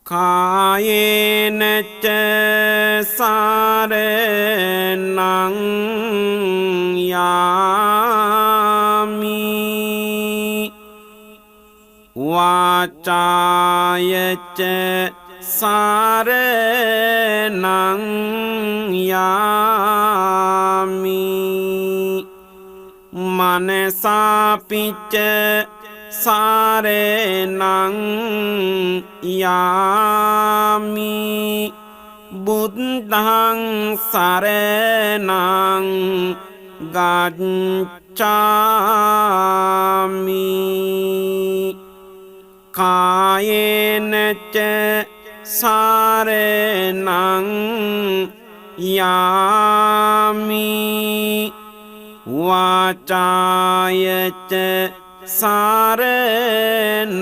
කායේන ච සාරණං යාමි වාචාය ච සාරණං යාමි මනසාපිච්ච සාරණං යාමි බුද්ධං සරණං ගච්ඡාමි කායේන ච සාරණං යාමි වාචාය ච සාරණං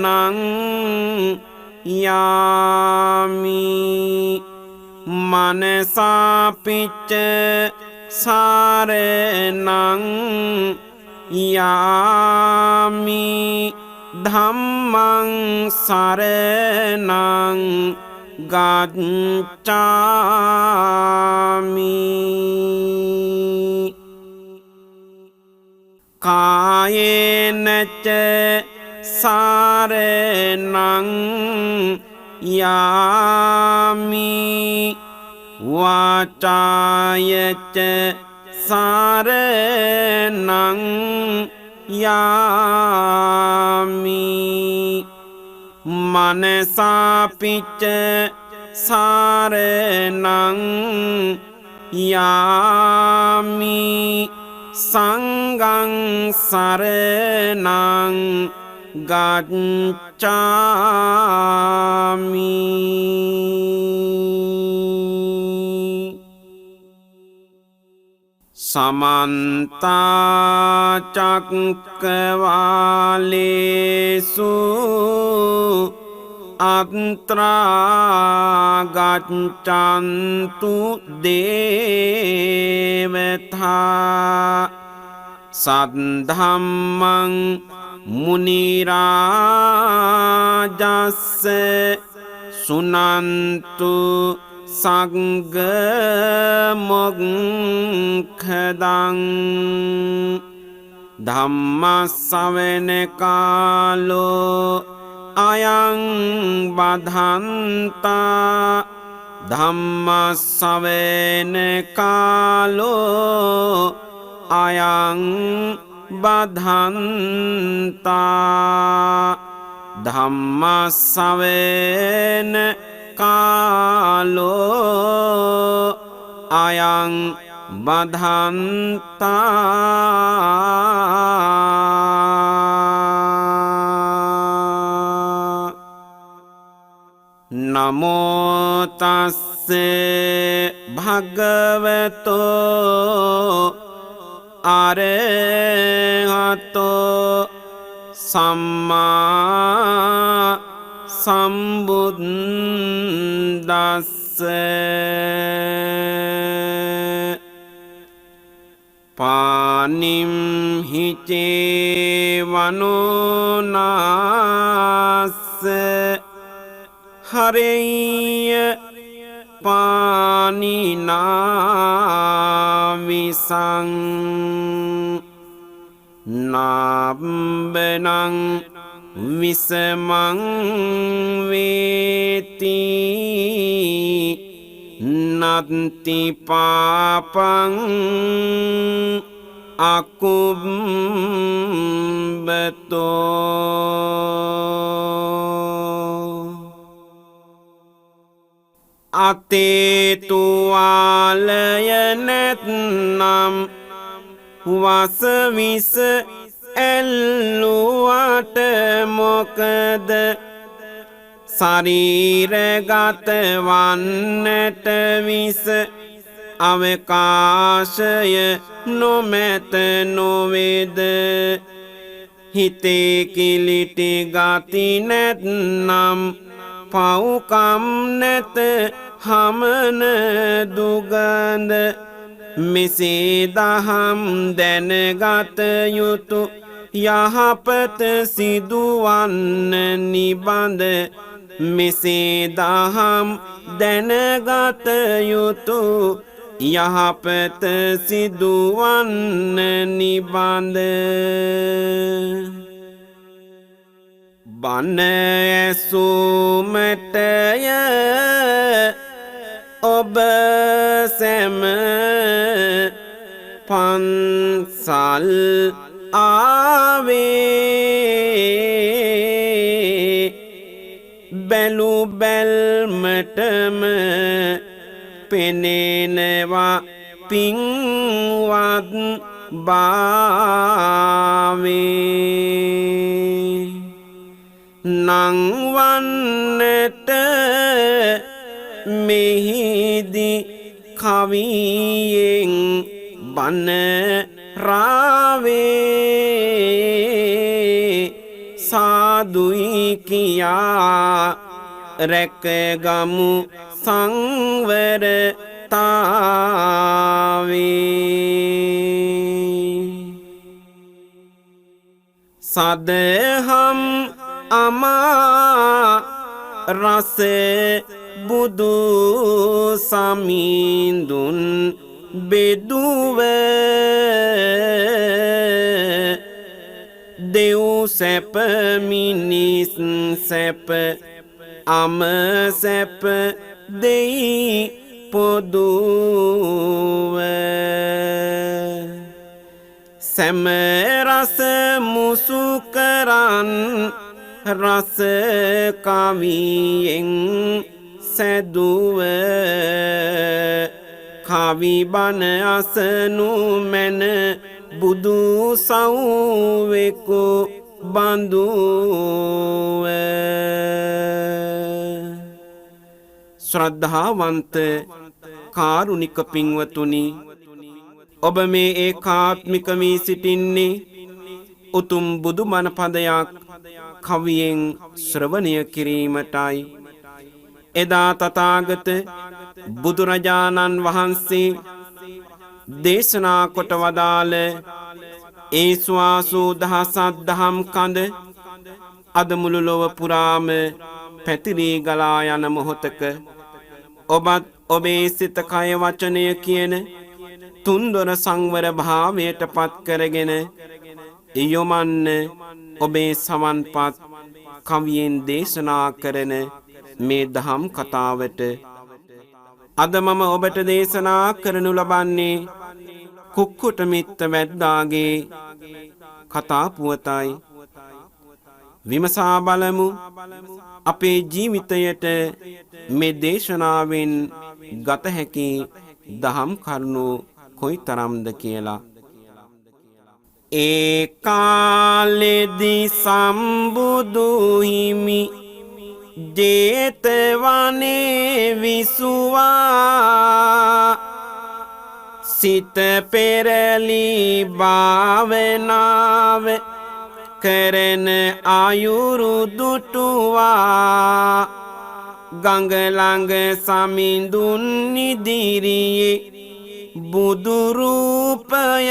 යාමි මනසාපිච්ච සාරණං යාමි ධම්මං සරණං ගච්ඡාමි කායේන ච සාරණං යාමි වාචාය ච සාරණං යාමි මනසාපිච්ච සාරණං යාමි සංඝං සරණං ගච්ඡාමි සමන්ත චක්කවාලේසු අත්‍රා ගච්ඡන්තු දේවතා සද්ධම්මං මුනි රාජස්ස සුනන්තු සංඝ මොක්ඛදං ධම්ම ශ්‍රවණ කාලෝ අයං බදන්තා ධම්ම ශ්‍රවණ කාලෝ අයං බදන්තා ධම්ම ශ්‍රවණ කාලෝ අයං බදන්තා නමෝ තස්සේ භගවතෝ අරහතෝ සම්මා සම්බුද්දස්ස පානිම් හිචේ වනෝනාස්ස හරෙය්‍ය පානිනාමිසං නාබ්බනං විසමං වේති නත්ති පාපං අකුම්බතෝ අතේතුවාලය නැත්නම් වසවිස ඇල්ලුවට මොකද ශරීරගත වන්නට විස අවකාශය නොමැත නොවේද හිතේ කිලිටි ගති නැත්නම් පව්කම් නැත හමන දුගඳ මෙසේ දහම් දැනගත යුතු යහපත සිදුවන්න නිබඳ මෙසේ දහම් දැනගත යුතු යහපත සිදුවන්න නිබඳ බණ ඇසුමටය ඔබ සැම පන්සල් ආවේ බැලු බැල්මටම පෙනෙනවා පින්වත් භාවේ නංවන්නට මෙහිදී කවියෙන් බණ රාවේ සාදුයි කියා රැකගමු සංවරතාවේ සදහම් අමා රස බුදු සමිඳුන් බෙදුව දෙව් සැප මිනිස් සැප අම සැප දෙයි පොදුව සැම රස මුසු කරන් රස කවියෙන් සැදුව කවි බණ අසනු මැන බුදු සව්වෙකු බඳුව ශ්‍රද්ධාවන්ත කාරුණික පින්වතුනි ඔබ මේ ඒකාත්මික වී සිටින්නේ උතුම් බුදු බණ පදයක් කවියෙන් ශ්‍රවණය කිරීමටයි එදා තථාගත බුදුරජාණන් වහන්සේ දේශනා කොට වදාළ ඒ ස්වාසූ දහසක් දහම් කඳ අද මුළු ලොව පුරාම පැතිරී ගලා යන මොහොතක ඔබත් ඔබේ සිත කය වචනය කියන තුන්දොර සංවර භාවයට පත් කරගෙන යොමන්න ඔබේ සවන්පත් කවියෙන් දේශනා කරන මේ දහම් කතාවට අද මම ඔබට දේශනා කරනු ලබන්නේ කුක්කුට මිත්ත වැද්දාගේ කතා පුවතයි. විමසා බලමු අපේ ජීවිතයට මේ දේශනාවෙන් ගත හැකි දහම් කරුණු කොයිතරම්ද කියලා. ඒ කාලෙදී සම්බුදු හිමි ජේතවනේ විසුවා සිත පෙරලි භාවනාව කරන ආයුරු දුටුවා ගඟ ළඟ සමිඳුන් ඉදිරියේ බුදු රූපය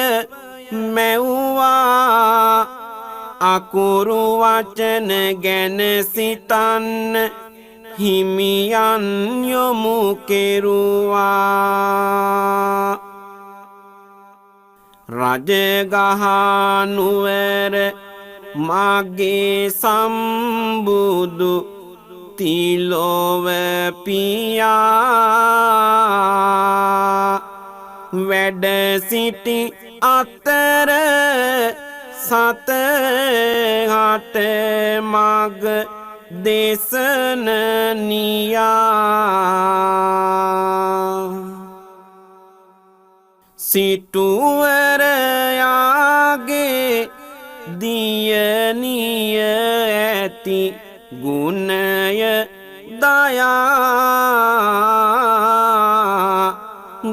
මැව්වා අකුරු වචන ගැන සිතන්න හිමියන් යොමු කෙරුවා රජගහ නුවර මගේ සම්බුදු තිලොව පියා වැඩ සිටි අතර සතහට මග දේශනනියා සිටුවරයාගේ දියණිය ඇති ගුණය දයා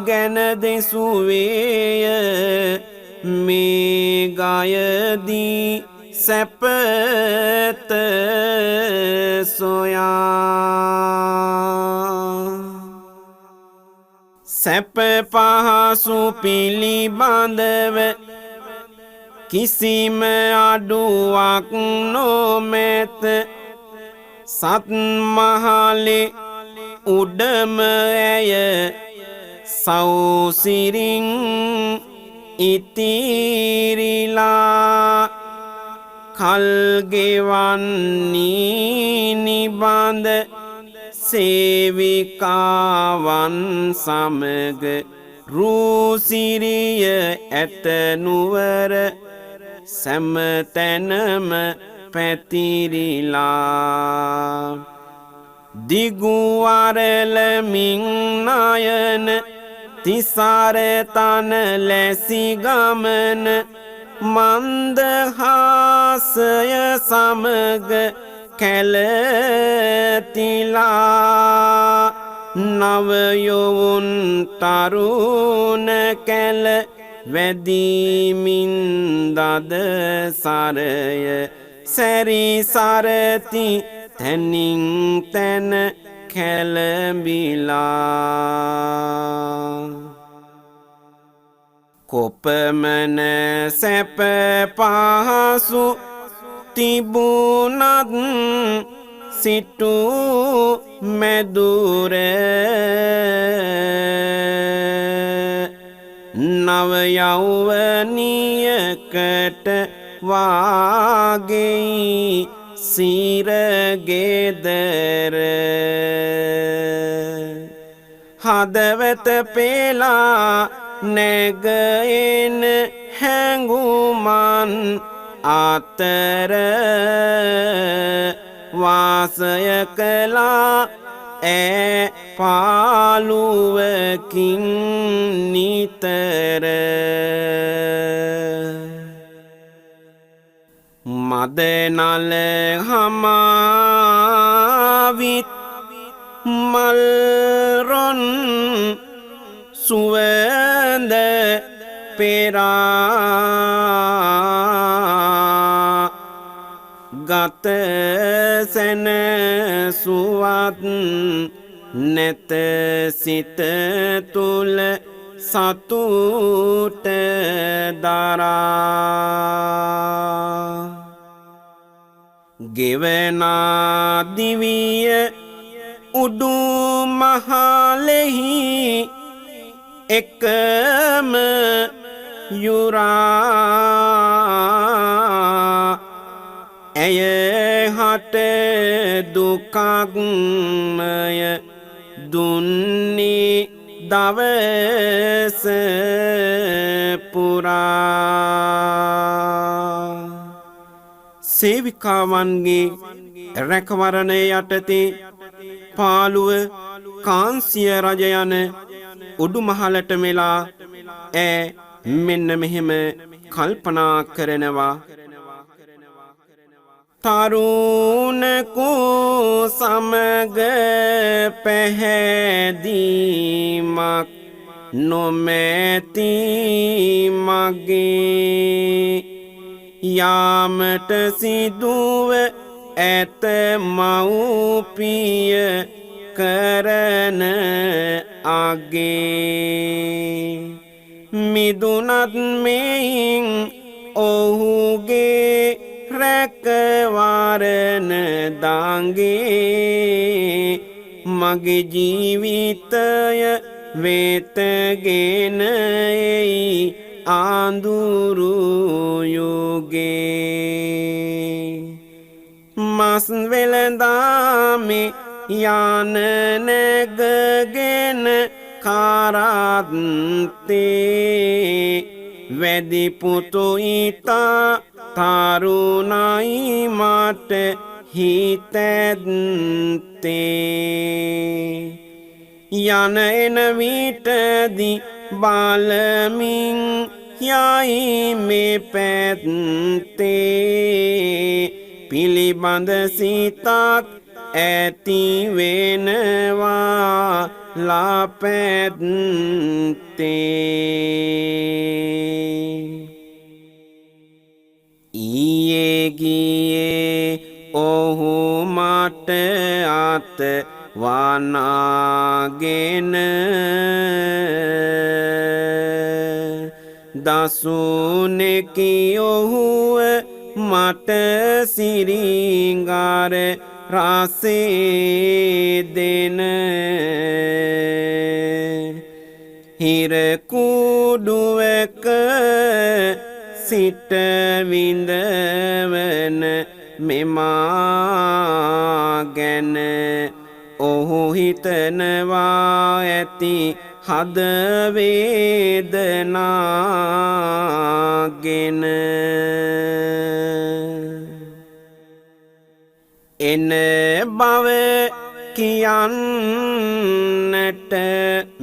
ගැන දෙසුවේය මේ ගයදී සැපත සොයා සැප පහසු පිළිබඳව කිසිම අඩුවක් නොමැත සත් මහලේ උඩම ඇය සෞසිරින් ඉතිරිලා කල්ගෙවන්නී නිබඳ සේවිකාවන් සමග රූසිරිය ඇතනුවර සැමතැනම පැතිරිලා දිගුවරලමින් නයන තිසරතන ලැසි ගමන මන්දහාසය සමග කැලතිලා නවයොවුන් තරුණ කැල වැදීමින් දද සරය සැරිසරති තැනින් තැන කැලඹිලා කොපමණ සැප පහසු තිබුණත් සිටු මැදුර නව යෞවනියකට වාගෙයි සිරගෙදර හදවත පෙලා නැගෙන හැඟුමන් අතර වාසය කළා ඈ පාළුවකින් නිතර මදනල හමාවිත් මල්රොන් සුවඳ පෙරා ගත සැනසුවත් නැත සිත තුල සතුට දරා ගෙවනා දිවිය උඩු මහලෙහි එකම යුරා ඇය හට දුකක්මය දුන්නේ දවස පුරා සේවිකාවන්ගේ රැකවරණය යටතේ පාළුව කාන්සිය රජ යන උඩුමහලට මෙලා ඈ මෙන්න මෙහෙම කල්පනා කරනවා තරුණකෝ සමග පැහැදීමක් නොමැති මගේ යාමට සිදුව ඇත මව්පිය කරන අගේ මිදුනත් මෙයින් ඔහුගේ රැකවරණ දංගේ මගේ ජීවිතය වෙතගෙන එයි ආඳුරු යුගේ මස් වෙළඳාමේ යන නැගගෙන කරත්තේ වැඩි පුතු ඉතා තරුණයි මට හිතැත්තේ යන එන විටදි බලමින් යයි මේ පැත්තේ පිළිබඳ සිතක් ඇති වෙනවා ලාපැත්තේ ඊයේ ගියේ ඔහු මට අත වනාගෙන දසුනෙකි ඔහුව මට සිරිංගාර රාසේ දෙන හිර කුඩුවක සිට විඳවන මෙමා ගැන ඔහු හිතනවා ඇති හද වේදනාගෙන එන බව කියන්නට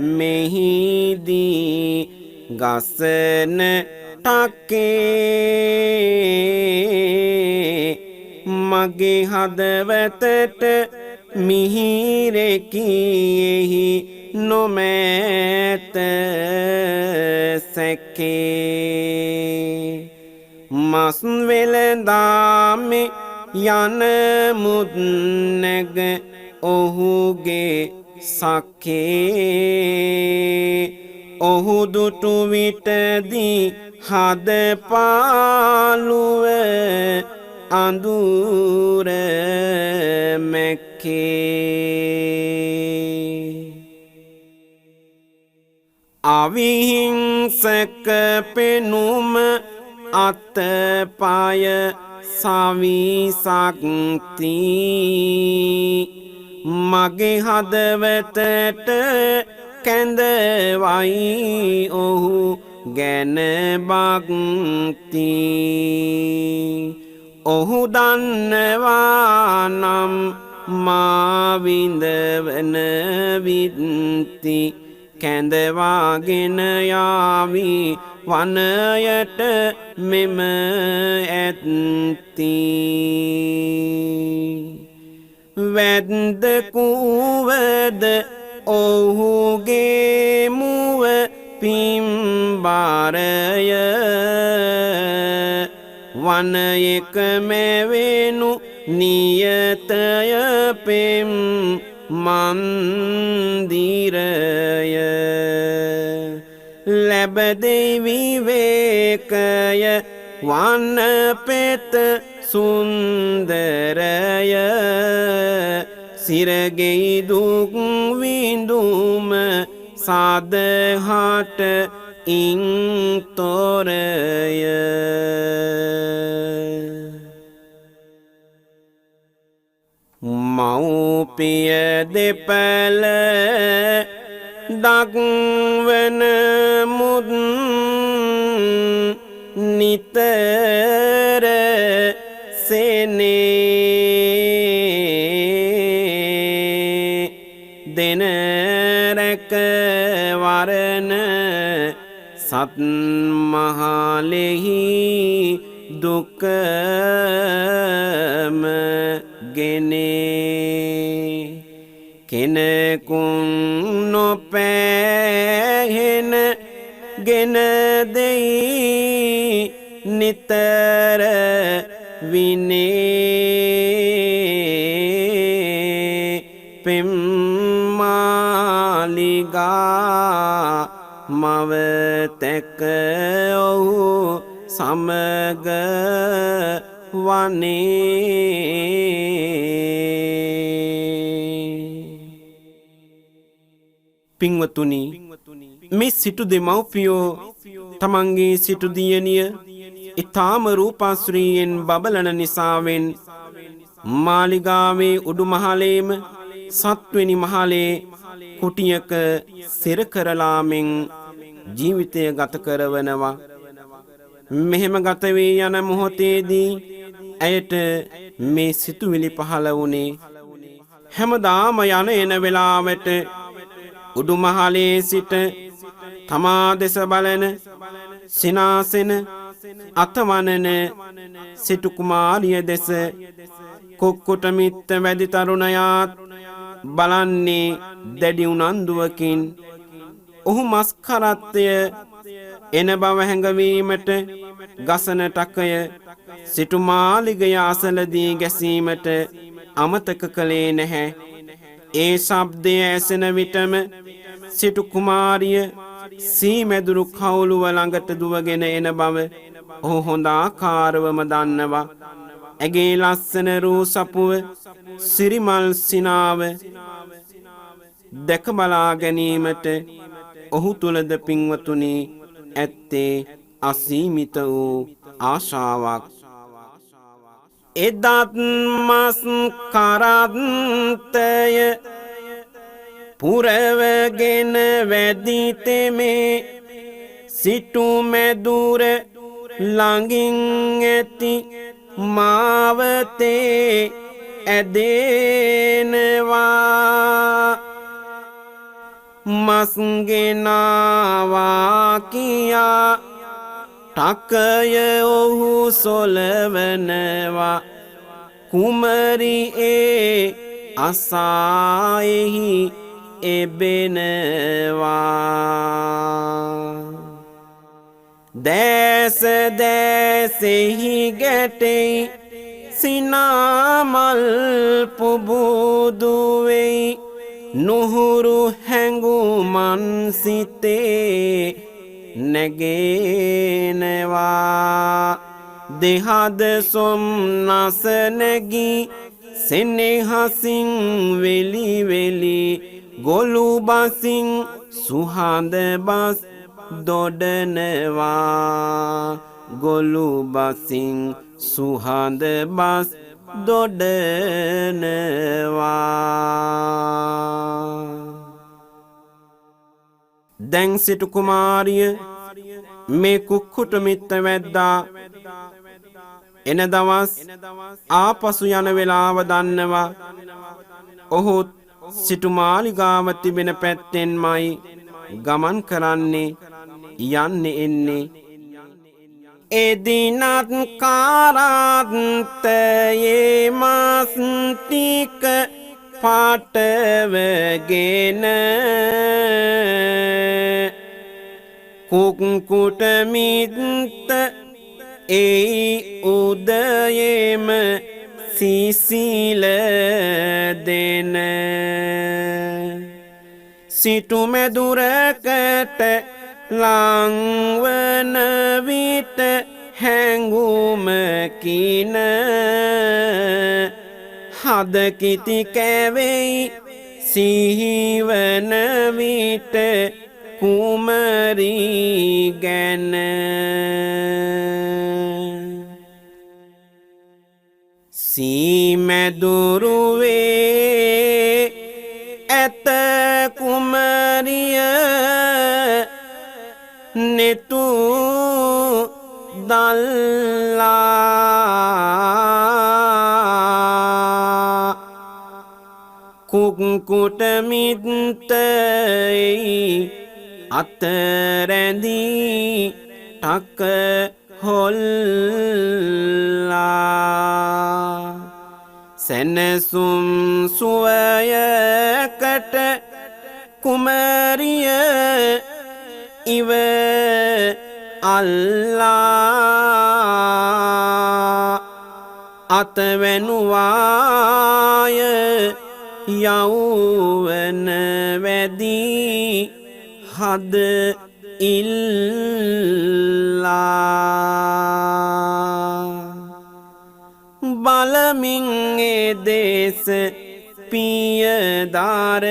මෙහිදී ගසන ටක්කේ මගේ හදවතට මිහිරෙකියෙහි නොමැත සැකේ මස් වෙළඳාමේ යන මුත් නැග ඔහුගේ සකේ ඔහු දුටු විටදී හද පාළුව අඳුර මැක්කේ අවිහිංසක පෙනුම අතපය සවිසක්ති මගේ හදවතට කැඳවයි ඔහු ගැන භක්ති ඔහු දන්නවා නම් මා විඳවන විත්ති කැඳවාගෙන යාවි වනයට මෙම ඇත්ති වැද්ද කුවද ඔහුගේ මුව පිම්බාරය වනයක මැවෙනු නියතය පෙම් මන්දිරය ලැබදෙයි විවේකය වන පෙත සුන්දරය සිරගෙයි දුක් විඳුම සදහට ඉන් තොරය මව්පිය දෙපළ දක්වන මුත් නිතර සෙනේ දෙන රැක වරණ සත් මහලෙහි දුකම ගෙනේ කෙනෙකුන් නොපෑහෙන ගෙන දෙයි නිතර විනේ පෙම්මාලිගා මව තැක ඔහු සමග වනේ පින්වතුනි මේ සිටු දෙමව්පියෝ තමන්ගේ සිටු දියණිය ඊ타ම රූපශ්‍රීයෙන් බබලන නිසාවෙන් මාලිගාවේ උඩු මහලේම සත්වෙනි මහලේ කුටියක සිර කරලාමින් ජීවිතය ගත කරවනවා මෙහෙම ගත වී යන මොහොතේදී ඇයට මේ සිතුවිලි පහළ වුණේ හැමදාම යන එන වෙලාවට උඩු මහලේ සිට තමා දෙස බලන සිනාසෙන අතවනන සිටු කුමාරිය දෙස කොක්කොට මිත්ත වැඩි තරුණයාත් බලන්නේ දැඩි උනන්දුවකින් ඔහු මස්කරත්වය එන බව හැඟවීමට ගසන ටකය සිටු මාලිගය අසලදී ගැසීමට අමතක කළේ නැහැ ඒ ශබ්දය ඇසෙන විටම සිටු කුමාරිය සීමැදුරු කවුළුව ළඟට දුවගෙන එන බව ඔහු හොඳ ආකාරවම දන්නවා ඇගේ ලස්සන රූ සපුව සිරිමල් සිනාව දැක බලා ගැනීමට ඔහු තුලද පින්වතුනි ඇත්තේ අසීමිත වූ ආශාවක්. එදත් මස් කරත්තය පුරවගෙන වැඩි තෙමේ සිටු මැදුර ළඟින් ඇති මාවතේ ඇදෙනවා මස් ගෙනාවා කියා ටකය ඔහු සොලවනවා කුමරි ඒ අසායෙහි එබෙනවා දැස දැසෙහි ගැටෙයි සිනාමල් පුබුදු වෙයි නුහුරු හැඟුමන් සිතේ නැගෙනවා දෙහද සොම්නස නැගී සෙනෙහසින් වෙලි වෙලි ගොළු බසින් සුහඳ බස් දොඩනවා ගොළු බසින් සුහඳ බස් දොඩනවා දැන් සිටු කුමාරිය මේ කුක්කුට මිත්ත වැද්දා එන දවස් ආපසු යන වෙලාව දන්නවා ඔහුත් සිටු මාලිගාව තිබෙන පැත්තෙන්මයි ගමන් කරන්නේ යන්නේ එන්නේ එදිනත් කාරාන්තයේ මස් ටික පාටවගෙන කුක්කුට මිත්ත ඒ උදයේම සිසිල දෙන සිටු මැදුරකට ලංවන විට හැඟුමකින හදකිති කැවෙයි සිහිවන විට කුමරී ගැන සීමැදුරුවේ ඇත කුමරිය නෙතු දල්ලා කුක්කුට මිත්තයි අතරැඳී ටක හොල්ලා සැනසුම් සුවයකට කුමරිය ඉව අල්ලා අතවැනුවාය යෞවන වැදී හද ඉල්ලා බලමින් එදෙස පියදාර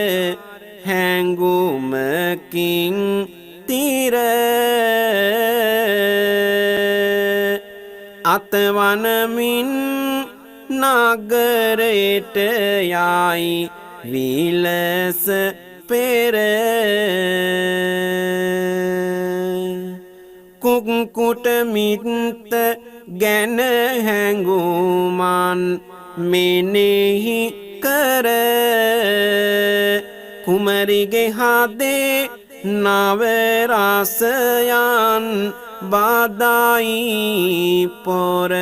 හැඟුමකින් තිර අතවනමින් නගරයට යයි විලස පෙර කුක්කුට මිත්ත ගැන හැඟුමන් මෙනෙහි කර කුමරිගේ හදේ නවරසයන් බදායි පොර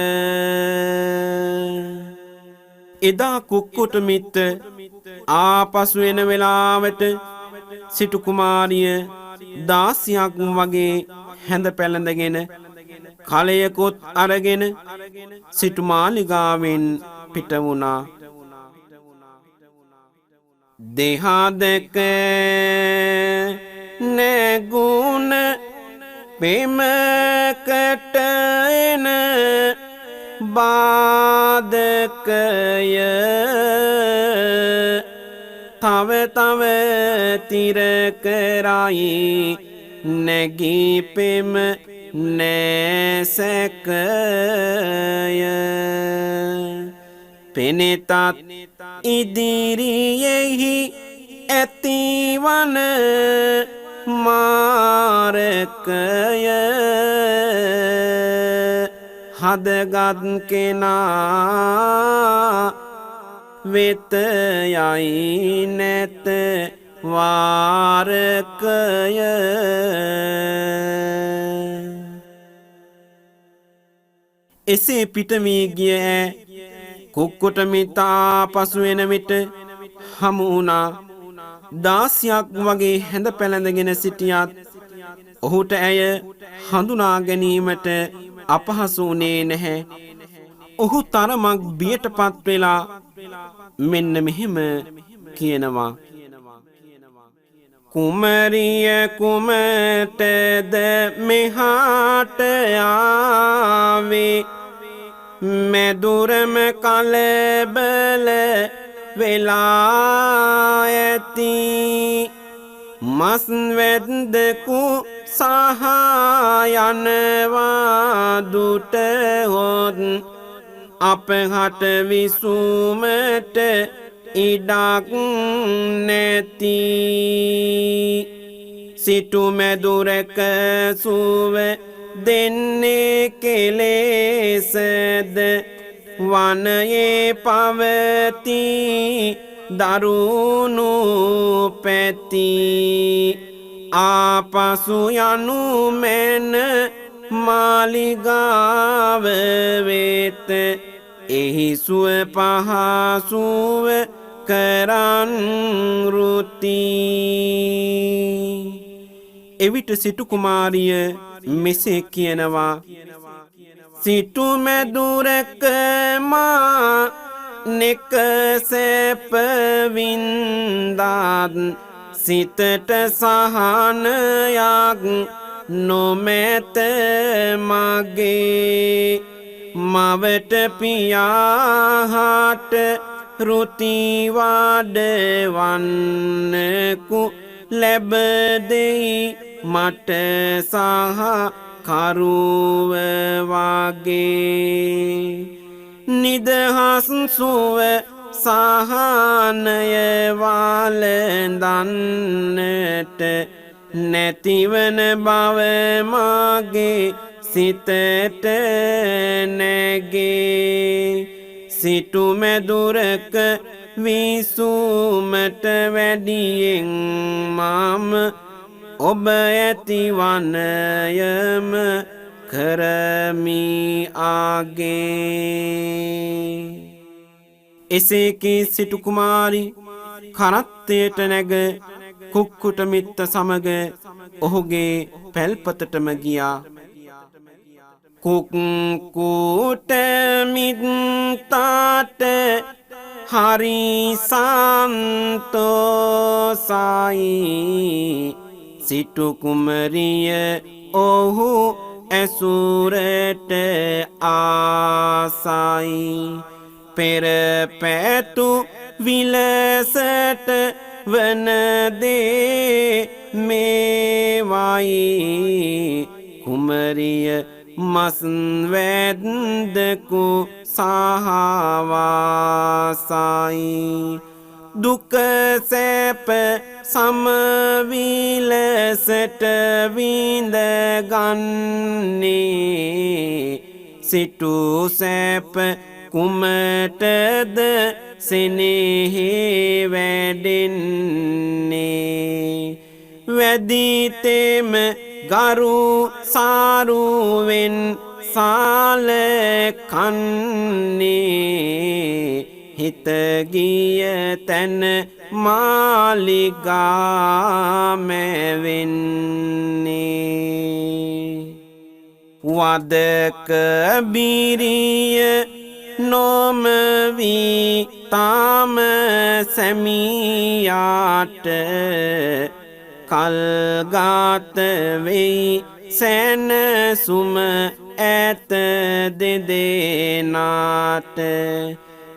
එදා කුක්කුට මිත්ත ආපසු එන වෙලාවට සිටු කුමාරිය දාසියක් වගේ හැඳ පැළඳගෙන කලයකොත් අරගෙන සිටු මාලිගාවෙන් පිට වුණා දෙහදක නැගුණ පෙමකට එන බාධකය තව තව තිර කරයි නැගී පෙම නෑසැකය පෙනෙතත් ඉදිරියෙහි ඇතිවන මාරකය හදගත් කෙනා වෙත යයි නැත වාරකය එසේ පිට වී ගිය කුක්කුට මිතා පසු වෙන විට හමු වුණා දාසියක් වගේ හැඳ පැළඳගෙන සිටියත් ඔහුට ඇය හඳුනා ගැනීමට අපහසු වුණේ නැහැ. ඔහු තරමක් බියටපත් වෙලා මෙන්න මෙහෙම කියනවා. කුමරිය කුමටද මෙහාට ආවේ මෙදුරම කලබල වෙලා ඇති මස් වැද්දකු සහ යනවා දුට හොත් අපහට විසුමට ඉඩක් නැති සිටු මැදුරක සුව දෙන්නේ කෙලෙසද වනයේ පවති දරුණු පැති ආපසු යනු මැන මාලිගාව වෙත එහි සුව පහසුව කරන් රුති එවිට සිටු කුමාරිය මෙසේ කියනවා සිටු මැදුරක මා නෙක සැප වින්දාත් සිතට සහනයක් නොමැත මගේ මවට පියාහට රුති වඩවන්නකු ලැබදෙයි මට සහ කරුව වගේ නිදහස් සුව සහනය වළඳන්නට නැතිවන බව මගේ සිතට නැගේ සිටු මැදුරක විසුමට වැඩියෙන් මම ඔබ ඇතිවනයම කරමි ආගේ එසේ කී සිටු කුමාරි කරත්තයට නැග කුක්කුට මිත්ත සමග ඔහුගේ පැල්පතටම ගියා කුක්කුට මිත්තාට හරි සන්තෝසයි සිටු කුමරිය ඔහු ඇසුරට ආසයි පෙර පැතු විලසට වනදේ මේවයි කුමරිය මස් වැද්දකු සහවාසයි දුක සැප සමවිලසට විඳගන්නේ සිටු සැප කුමටද සෙනෙහි වැඩෙන්නේ වැදිතෙම ගරු සාරුවෙන් සාලකන්නේ හිත ගිය තැන මාලිගා මැවෙන්නේ වදක බිරිය නොමවී තාම සැමියාට කල්ගාත වෙයි සැනසුම ඇත දෙදෙනාට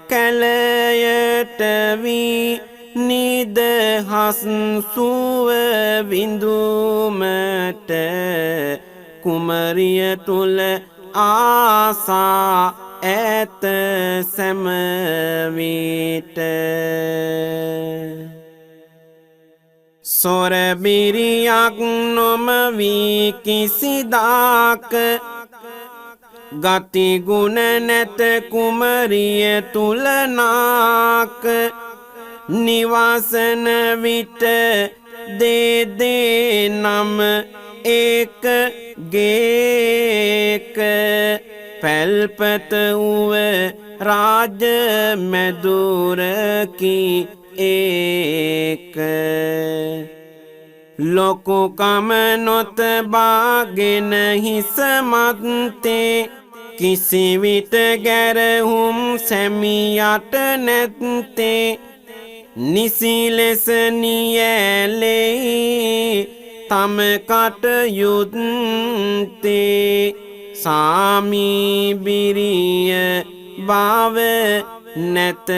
කැලයට වී නිදහස් සුව විඳුමට කුමරිය තුල ආසා ඇත සෑම විට සොරබිරියක් නොම වී කිසිදාක ගති ගුණ නැත කුමරිය තුල නාක නිවාසන විට දෙදෙනාම එක ගේක පැල්පත වූ රාජ මැදුරකි ඒක ලොකුකම නොතබාගෙන හිස මත්තේ කිසිවිට ගැරහුම් සැමියට නැත්තේ නිසි ලෙස නියැලෙයි තම කටයුත්තේ සාමී බිරිය බව නැත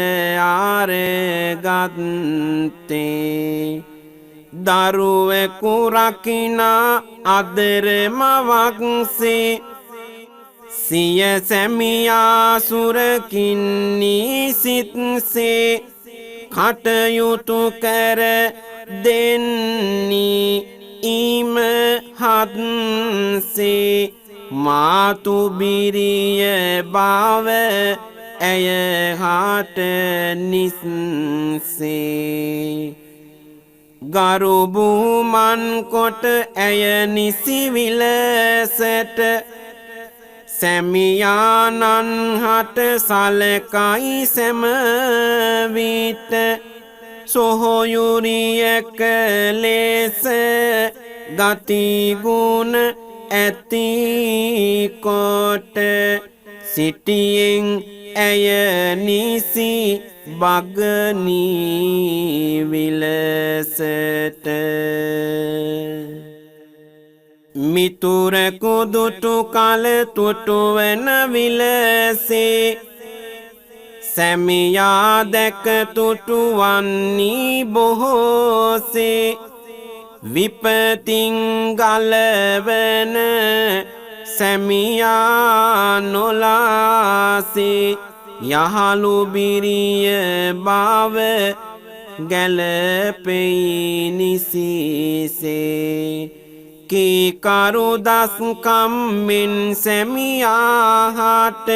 ආරගත්තේ දරුවෙකු රකිනා අදර මවක්සේ සිය සැමියා සුරකින්නී සිත්සේ කටයුතු කර දෙන්නී ඉමහත්සේ මාතු බිරිය බව ඇය හට නිස්සේ ගරු බුහුමන් කොට ඇය නිසි විලසට සැමියාණන් හට සලකයි සෑම විට සොහොයුරියක ලෙස ගති ගුණ ඇති කොට සිටියෙන් ඇය නිසි බගනී විලසට මිතුරෙකු දුටු කල තුටුවන විලසේ සැමියා දැක තුටුවන්නී බොහෝසේ විපතින් ගලවන සැමියා නොලාසේ යහළු බිරිය බව ගැලපෙයි නිසිසේ කීකරු දස්කම්මෙන් සැමියාහට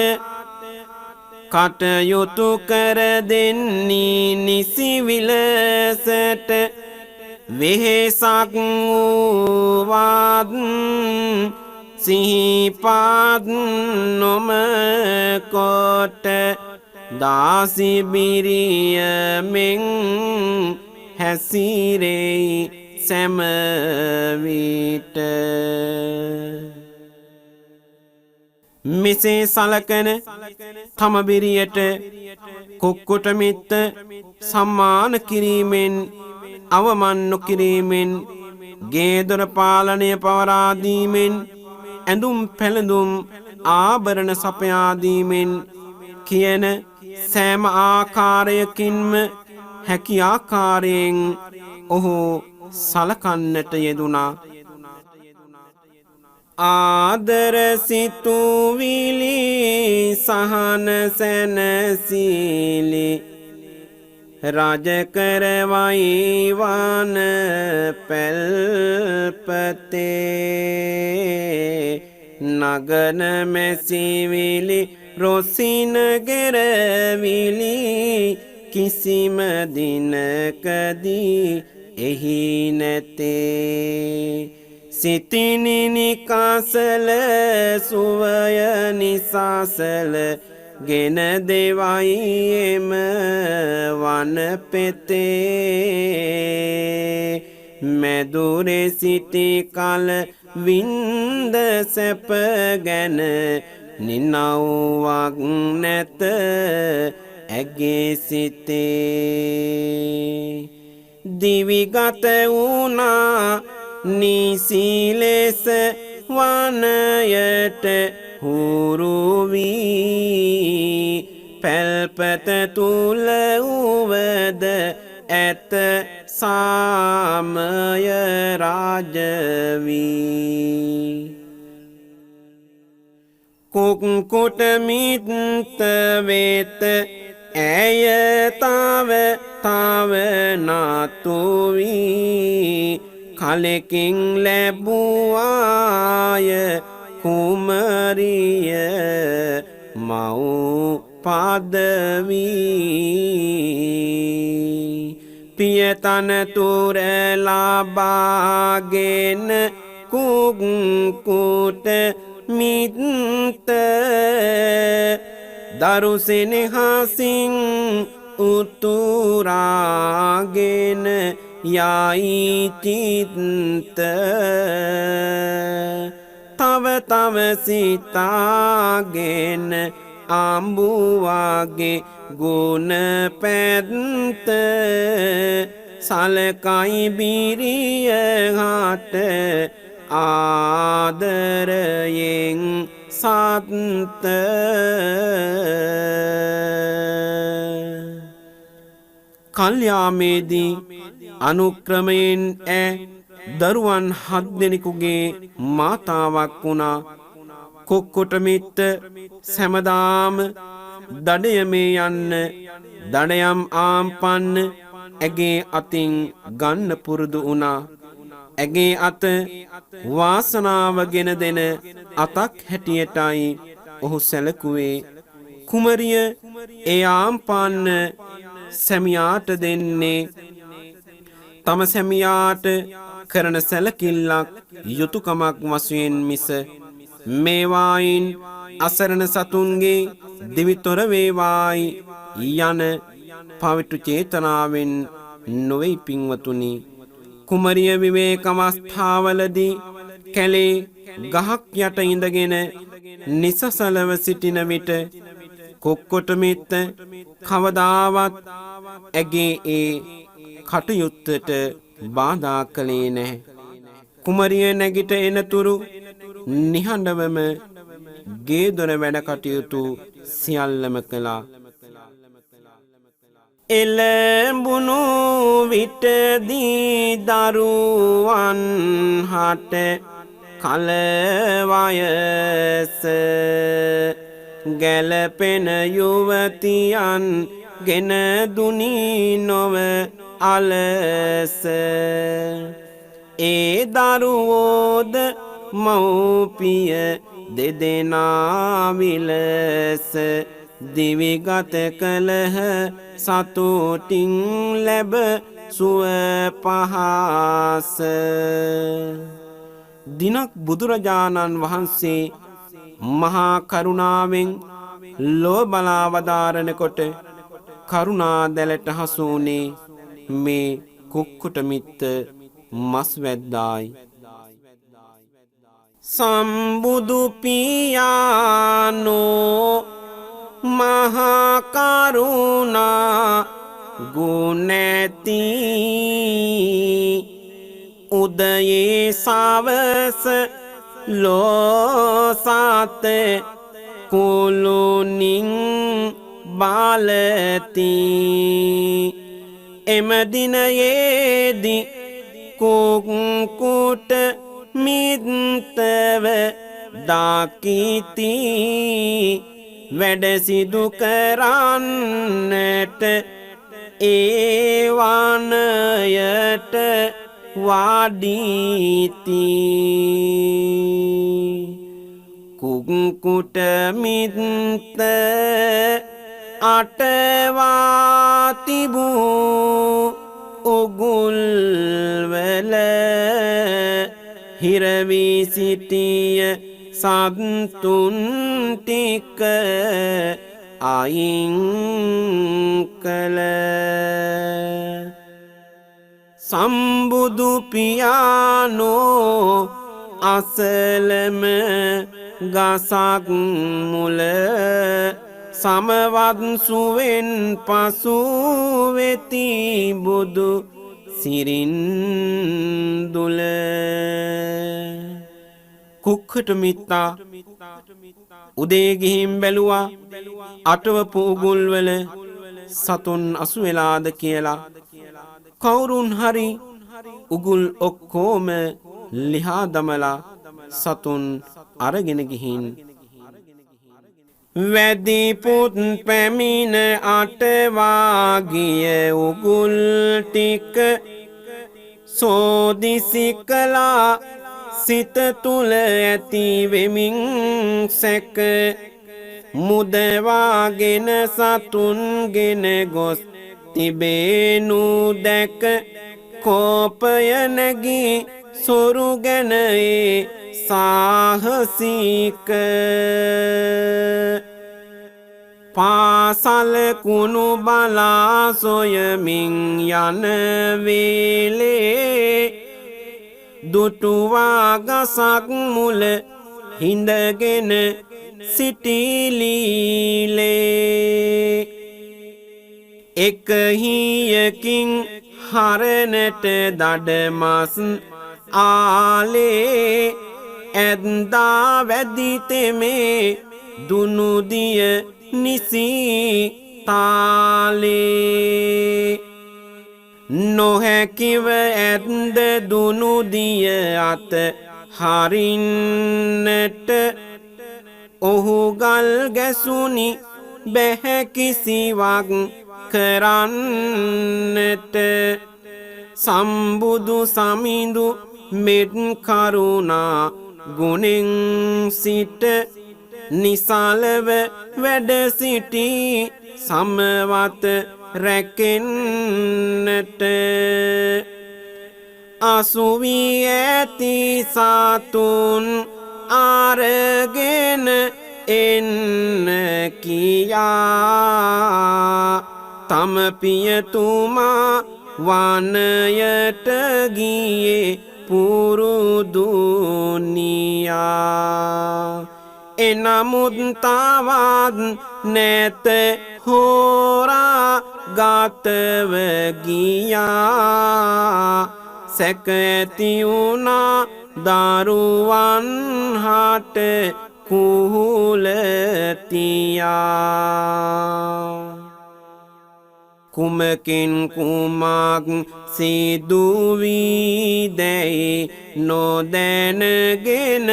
කටයුතු කර දෙන්නී නිසි විලසට වෙහෙසක් වූවත් සිහිපත් නොම කොට දාසි බිරිය මෙන් හැසිරෙයි සෑම විට මෙසේ සලකන තම බිරියට කුක්කුට මිත්ත සම්මාන කිරීමෙන් අවමන් නොකිරීමෙන් ගේදොර පාලනය පවරා දීමෙන් ඇඳුම් පැළඳුම් ආභරණ සපයා දීමෙන් කියන සෑම ආකාරයකින්ම හැකි ආකාරයෙන් ඔහු සලකන්නට යෙදුණා. ආදර සිතුවිලි සහන සැනසීලි රජ කරවයි වන පැල්පතේ නගන මැසිවිලි රොසින ගෙරවිලි කිසිම දිනකදී එහි නැතේ සිතිනි නිකාසල සුවය නිසාසල ගෙන දෙවයි එම වන පෙතේ මැදුරේ සිටි කල වින්ද සැප ගැන නිනව්වක් නැත ඇගේ සිතේ දිවිගත වුණා නිසි ලෙස වනයට හුරු වී පැල්පත තුල උවද ඇත සාමය රාජ වී කුක්කුට මිත්ත වෙත ඇය තව නතු වී කලකින් ලැබුවාය කුමරිය මව් පදවී පියතනතුර ලබාගෙන කුක්කුට මිත්ත දරු සෙනෙහසින් උතුරාගෙන යයි චිත්ත තව සිතාගෙන අඹුවාගේ ගුණ පැත්ත සලකයි බිරිය හට ආදරයෙන් සත්ත කල්යාමේදී අනුක්‍රමයෙන් දරුවන් 7 දෙනෙකුගේ මාතාවක් වුණා. කුක්කුට මිත්ත සෑමදාම දඩයමේ යන්න දඩයම් ආම්පන්න ඇගේ අතින් ගන්න පුරුදු වුණා. ඇගේ අත වාසනාව ගෙන දෙන අතක් හැටියටයි ඔහු සැලකුවේ. කුමරිය ඒ ආම්පන්න සැමියාට දෙන්නේ තම සැමියාට කරන සැලකිල්ලක් යුතුයකමක් වශයෙන් මිස මේවායින් අසරණ සතුන්ගේ දිවිතොර වේවායි යන පවිතු චේතනාවෙන් නොවේ පින්වතුනි. කුමරිය විවේක අවස්ථාවලදී කැලේ ගහක් යට ඉඳගෙන නිසසලව සිටින විට කුක්කුට මිත්ත කවදාවත් ඇගේ ඒ කටයුත්තට බාධා කළේ නැහැ. කුමරිය නැගිට එනතුරු නිහඬවම ගේ දොර වැඩ කටයුතු සියල්ලම කළා. එළඹුණු විටදී දරුවන් හට කල වයස ගැලපෙන යුවතියන් ගෙන දුනි නොව අලස ඒ දරුවෝද මව්පිය දෙදෙනා විලස දිවිගත කළහ සතුටින් ලැබ සුව පහස. දිනක් බුදුරජාණන් වහන්සේ මහා කරුණාවෙන් ලෝ බලා වදාරන කොට කරුණා දැලට හසු වුණේ මේ කුක්කුට මිත්ත මස් වැද්දායි. සම්බුදු පියානෝ මහා කරුණා ගුණැති උදයේ සවස ලෝසත කුළුනින් බලති එම දිනයේදී කුක්කුට මිත්තව දාකිති වැඩ සිදු කරන්නට ඒ වනයට වාඩීති. කුක්කුට මිත්ත අටවා තිබූ උගුල්වල හිරවී සිටිය සත්තුන් ටික අයින් කළ සම්බුදු පියානෝ අසලම ගසක් මුල සමවත් සුවෙන් පසු වෙති බුදු සිරින්දුල. කුක්කුට මිත්තා උදේ ගිහින් බැලුවා අටවපු උගුල් වල සතුන් අසු වෙලාද කියලා. කවුරුන් හරි උගුල් ඔක්කොම ලිහා දමලා සතුන් අරගෙන ගිහින් වැදි පුත් පැමිණ අටවා ගිය උගුල් ටික සෝදිසි කළා සිත තුල ඇති වෙමින් සැක මුදවාගෙන සතුන්ගෙන ගොස් තිබේනු දැක කෝපය නැගී සොරු ගැන සාහසික පාසල කුණු බලා සොයමින් යන වේලේ දුටුවා ගසක් මුල හිඳගෙන සිටිලීලේ එක හියකින් හරනට දඩමස් ආලේ ඇන්දා වැදි තෙමේ දුනුදිය නිසි තාලේ නොහැකිව ඇන්ද දුනුදිය අත හරින්නට ඔහු ගල් ගැසුනි බැහැ කිසිවක් කරන්නට සම්බුදු සමිඳු මෙත් කරුණා ගුණෙන් සිට නිසලව වැඩ සිටි සමවත රැකෙන්නට අසුවී ඇති සතුන් අරගෙන එන්න කියා තම පියතුමා වනයට ගියේ පුරුදුනියා එනමුත් තවත් නැත හෝරා ගතව ගියා සැක ඇති වුණා දරුවන් හට කුහුල තියා කුමකින් කුමක් සිදු වී දැයි නොදැනගෙන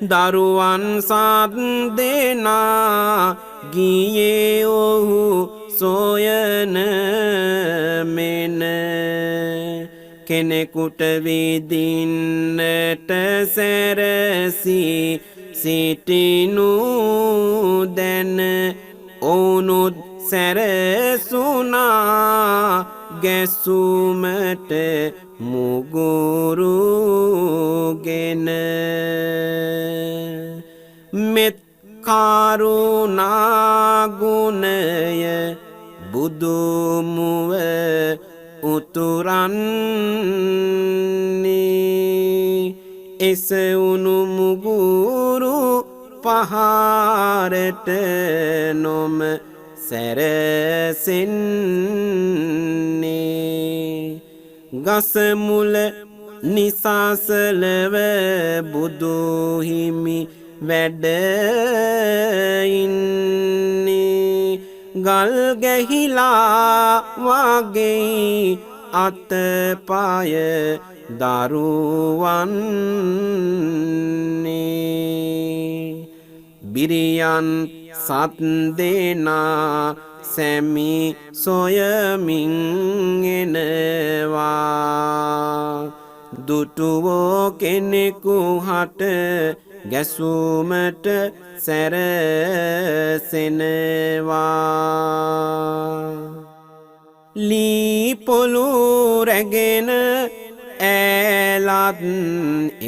දරුවන් සත් දෙනා ගියේ ඔහු සොයන මෙන කෙනෙකුට විදින්නට සැරසී සිටිනු දැන ඔවුනුත් සැරසුනා ගැසුමට මුගුරුගෙන මෙත් කරුණා ගුණය බුදුමුව උතුරන්නේ එසවුණු මුගුරු පහරට නොම සැරසෙන්නේ ගසමුල නිසාසලව බුදුහිමි වැඩ ඉන්නේ ගල් ගැහිලා වගේ අතපය දරුවන්නේ බිරියන් සත් දෙනා සැමි සොයමින් එනවා දුටුවෝ කෙනෙකු හට ගැසුමට සැරසෙනවා ලී පොළු රැගෙන ඈලත්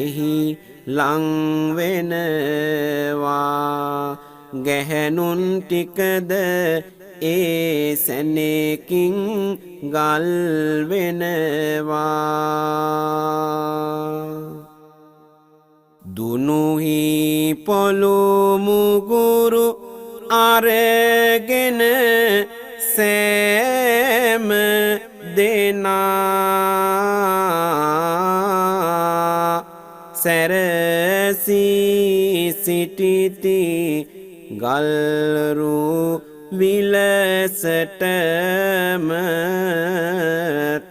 එහි ලං වෙනවා ගැහැණුන් ටිකද ඒ සැනෙකින් ගල් වෙනවා දුනුහි පොළු මුගුරු අරගෙන සෑම දෙනා සැර වැසී සිටිති ගල්රු විලසටම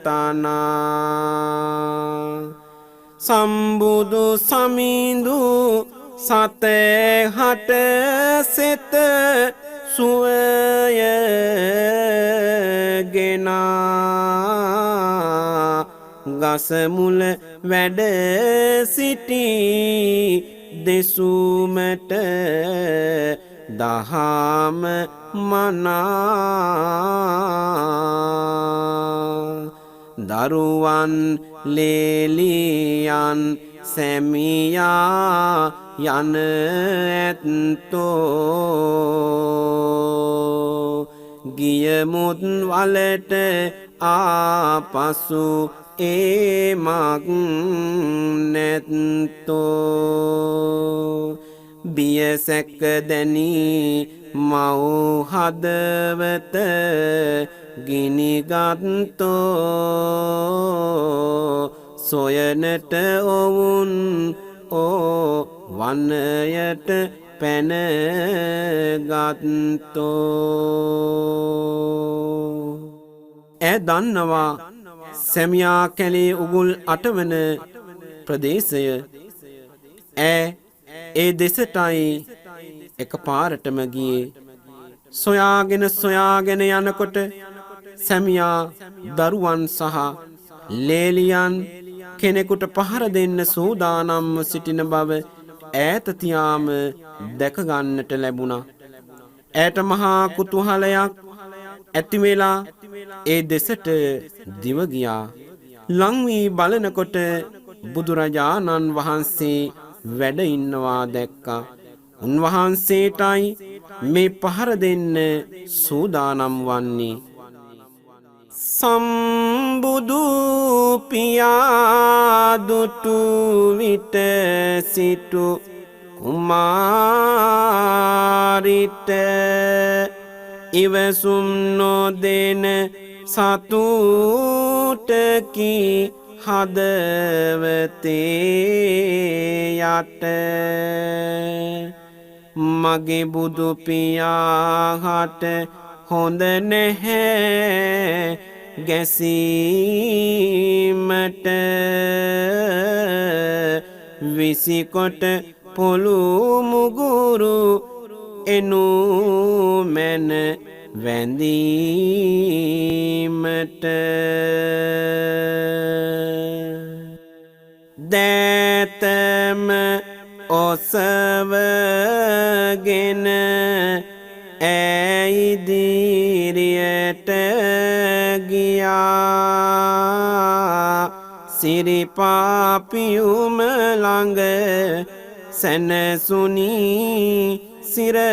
තනා සම්බුදු සමිඳු සතේ හට සෙත සුවය ගෙනා ගසමුල වැඩ සිටි දෙසුමට දහම මනා දරුවන් ලේලියන් සැමියා යන ඇත්තෝ ගියමුත් වලට ආපසු ඒමක් නැත්තෝ බියසැක දැනී මව් හදවත ගිනිගත්තෝ සොයනට ඔවුන් වනයට පැනගත්තෝ ඈ දන්නවා සැමියා කැලේ උගුල් අටවන ප්‍රදේශය ඈ ඒ දෙසටයි එක පාරටම ගියේ සොයාගෙන යනකොට සැමියා දරුවන් සහ ලේලියන් කෙනෙකුට පහර දෙන්න සූදානම්ව සිටින බව ඈත තියාම දැකගන්නට ලැබුණා. ඈට මහා කුතුහලයක් ඇති වෙලා ඒ දෙසට දිව ගියා. ලං වී බලනකොට බුදුරජාණන් වහන්සේ වැඩ ඉන්නවා දැක්කා. උන්වහන්සේටයි මේ පහර දෙන්න සූදානම් වන්නේ. සම්බුදු පියා දුටු විට සිටු කුමාරිට ඉවසුම් නොදෙන සතුටකි හදවතේ යට මගේ බුදු පියාහට හොඳ නැහැ ගැසීමට විසිකොට පොළු මුගුරු එනු මැන වැඳීමට දෑතම ඔසවගෙන ඇයිදිරියට ගියා සිරිපාපියුම ළඟ සැනසුනි සිරසතියා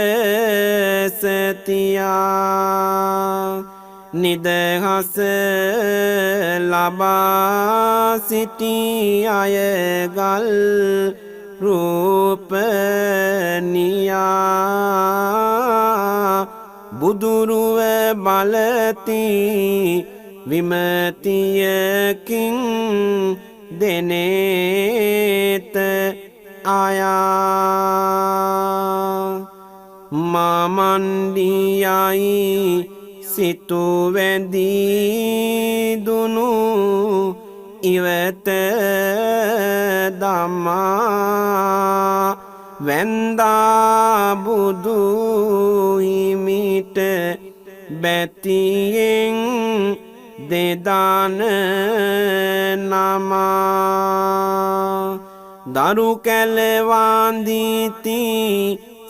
නිදහස ලබා සිටි අය ගල් රූපනියා බුදුරුව බලති විමතියකින් දෙනේත ආයා මාමණ්ඩියයි සිතු වැඳී දුනු ඉවත දමා වැන්දා බුදු හිමිට බැතියෙන් දෙදාන නමා දරු කැලවාන්දිති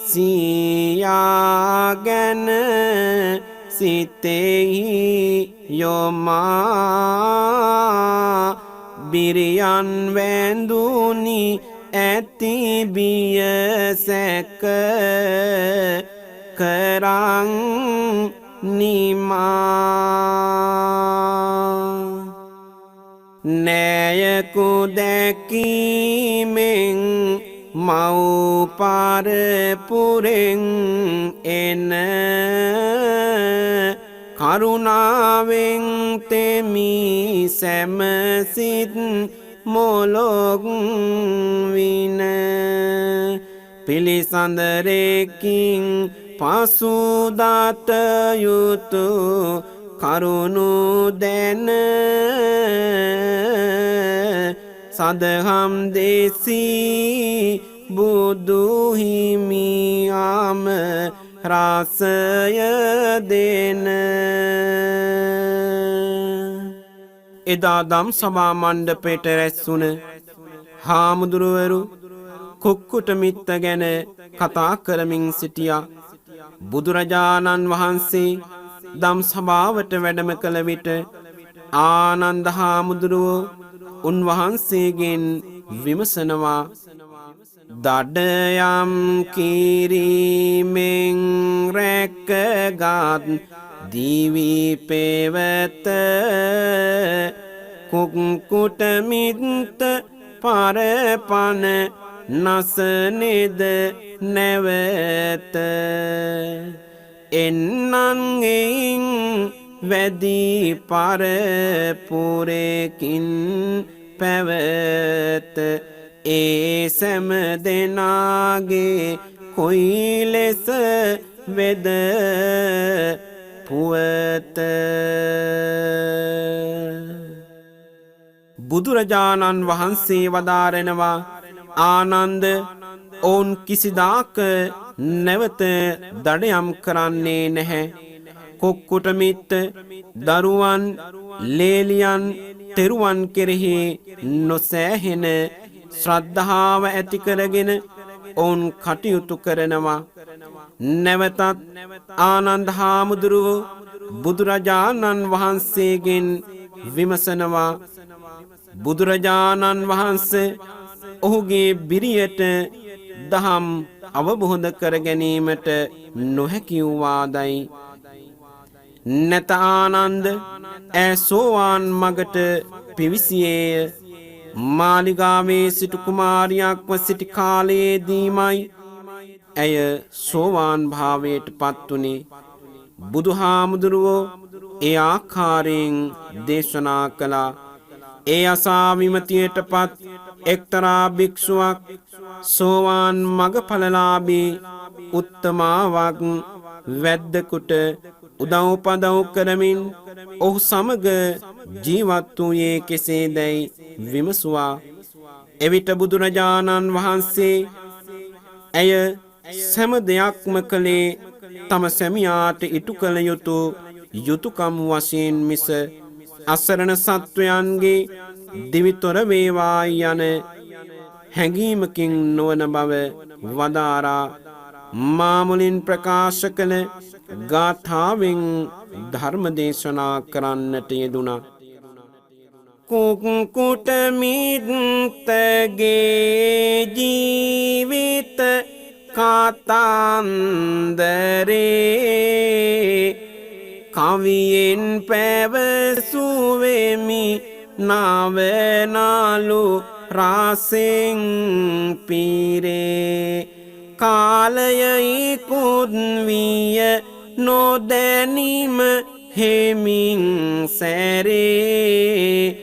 සියා ගැන සිතෙහි යොමා බිරියන් වැඳුනි ඇති බිය සැක කරන් නිමා නෑයකු දැකීමෙන් මව් පරපුරෙන් එන කරුණාවෙන් තෙමි සැමසිත් මොලොක් වින පිළිසඳරෙකින් පසුදත යුතු කරුණු දැන සදහම් දෙසී බුදුහිමියාම රාසය දෙන. එදා දම් සභා මණ්ඩපයට රැස්වුණ හාමුදුරුවරු කුක්කුට මිත්ත ගැන කතා කරමින් සිටියා. බුදුරජාණන් වහන්සේ දම් සභාවට වැඩම කළ විට ආනන්ද හාමුදුරුවෝ උන්වහන්සේගෙන් විමසනවා, දඩයම් කිරීමෙන් රැකගත් දිවි පෙවත කුක්කුට මිත්ත පරපන නසනෙද නැවත එන්නන්ගෙන් වැදි පරපුරකින් පැවත ඒ සැම දෙනාගේ කොයි ලෙස වෙද පුවත. බුදුරජාණන් වහන්සේ වදාරනවා, ආනන්ද, ඔවුන් කිසිදාක නැවත දඩයම් කරන්නේ නැහැ. කොක්කුට මිත්ත දරුවන් ලේලියන් තෙරුවන් කෙරෙහි නොසෑහෙන ශ්‍රද්ධාව ඇති කරගෙන ඔවුන් කටයුතු කරනවා. නැවතත් ආනන්ද හාමුදුරුවෝ බුදුරජාණන් වහන්සේගෙන් විමසනවා, බුදුරජාණන් වහන්සේ ඔහුගේ බිරියට දහම් අවබෝධ කර ගැනීමට නොහැකි වූවාදයි. නැත ආනන්ද, ඈ සෝවාන් මගට පිවිසියේය. මාලිගාවේ සිටු කුමාරියක්ව සිටි කාලයේදීමයි ඇය සෝවාන් භාවයට පත්වුණේ. බුදුහාමුදුරුවෝ ඒ ආකාරයෙන් දේශනා කළා. ඒ අසා විමතියට පත් එක්තරා භික්ෂුවක් සෝවාන් මගඵලලාභී උත්තමාවක් වැද්දකුට උදව්පදව් කරමින් ඔහු සමග ජීවත් වූයේ කෙසේදැයි විමසුවා. එවිට බුදුරජාණන් වහන්සේ ඇය සෑම දෙයක්ම කළේ තම සැමියාට ඉටු කළ යුතු යුතුයකම් වශයෙන් මිස අසරණ සත්වයන්ගේ දිවිතොර වේවා යන හැඟීමකින් නොවන බව වදාරා මා මුලින් ප්‍රකාශ කළ ගාථාවෙන් ධර්ම දේශනා කරන්නට යෙදුණා. කුක්කුට මිත්තගේ ජීවිත කතන්දරේ කවියෙන් පැවසුවෙමි නවනාලු රාසෙන් පිරේ. කාලයයි කුද්විය නොදැනීම හෙමින් සැරේ.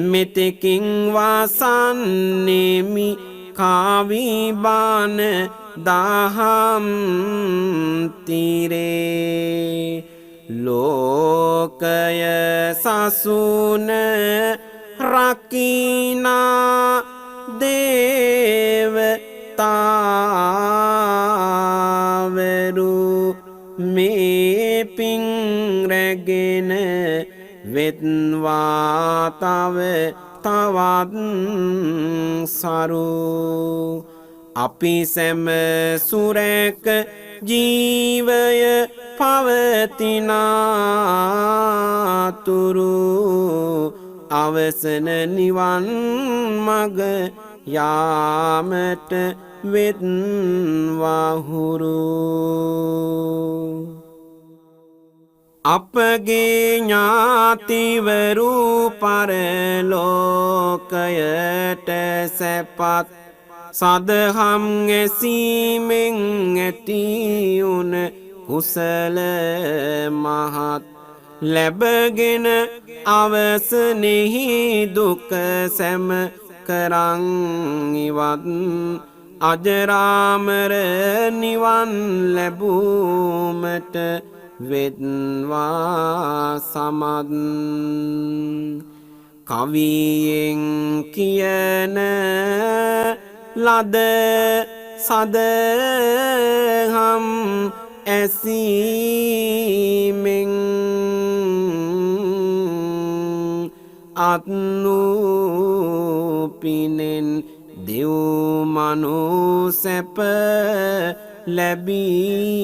මෙතෙකින් වාසන්නේමි කාවිබාන දහම් තිරේ. ලෝකය සසුන රකිනා දේවතාවරු මේ පින් රැගෙන වෙත්වා තව තවත් සරු. අපි සැම සුරැක ජීවය පවතිනාතුරු අවසන නිවන් මග යාමට වෙත්වාහුරු. අපගේ ඥාතිවරු පරලෝකයට සැපත් සදහම් ඇසීමෙන් ඇතිවුන කුසල මහත් ලැබගෙන අවසනෙහි දුක සැම කරන් ඉවත් අජරාමර නිවන් ලැබූමට වෙත්වා සමත් කවියෙන් කියන ලද සදහම් ඇසීමෙන් අත්නූපිනෙන් දෙව්මනු සැප ලැබීමෙන්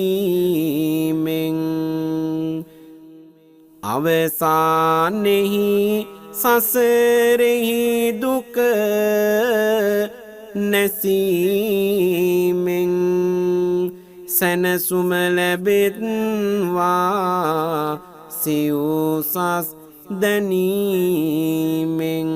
අවසානෙහි සසරෙහි දුක නැසීමෙන් සැනසුම ලැබෙත්වා සිව්සස් දැනීමෙන්